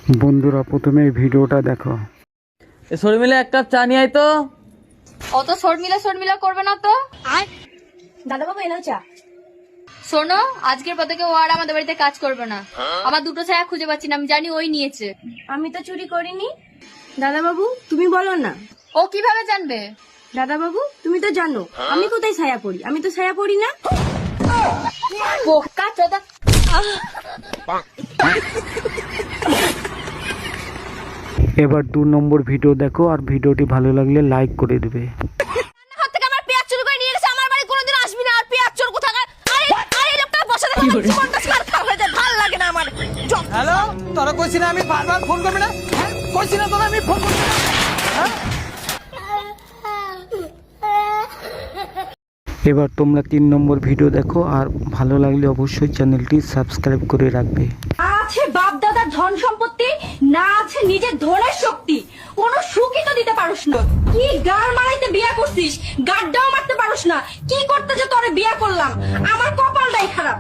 বন্ধুরা প্রথমে এই ভিডিওটা দেখো। শর্মিলা এক কাপ চা নিয়ে আয় তো। অত শর্মিলা করবে না তো। দাদা বাবু এনাও চা। শোনো, আজকের পর থেকে ও আর আমাদের বাড়িতে কাজ করবে না। আমার দুটো ছায়া খুঁজে পাচ্ছি না, আমি জানি ওই নিয়েছে। আমি তো চুরি করিনি। দাদা বাবু তুমি বলো না। ও কিভাবে জানবে? দাদা বাবু তুমি তো জানো আমি কোথায় ছায়া পড়ি, আমি তো ছায়া পড়ি না। বোকা চোদা। এবার 2 নম্বর ভিডিও দেখো, আর ভিডিওটি ভালো লাগলে লাইক করে দেবে। আমার পেঁয়াজ চুরি করে নিয়ে গেছে, আমার বাড়ি কোনোদিন আসবি না। আর পেঁয়াজ চোর কোথাকার। আরে আরে লোকটা বসে থাকে, আমার জীবনটা সারখার হয়ে যায়, ভালো লাগে না আমার। হ্যালো, তোরা কইছি না আমি বারবার ফোন করবি না? কইছি না তোরা আমি ফোন করবি না? এবার তোমরা 3 নম্বর ভিডিও দেখো, আর ভালো লাগলে অবশ্যই চ্যানেলটি সাবস্ক্রাইব করে রাখবে। আছে বাপ দাদার ধন সম্পত্তি, না আছে নিজের ধনের শক্তি, কোনো সুখই তো দিতে পারোস না। কি গাড় মারাইতে বিয়া করছিস, গাড়টাও মারতে পারোস না। কি করতে যে তোরে বিয়া করলাম, আমার কপালটাই খারাপ।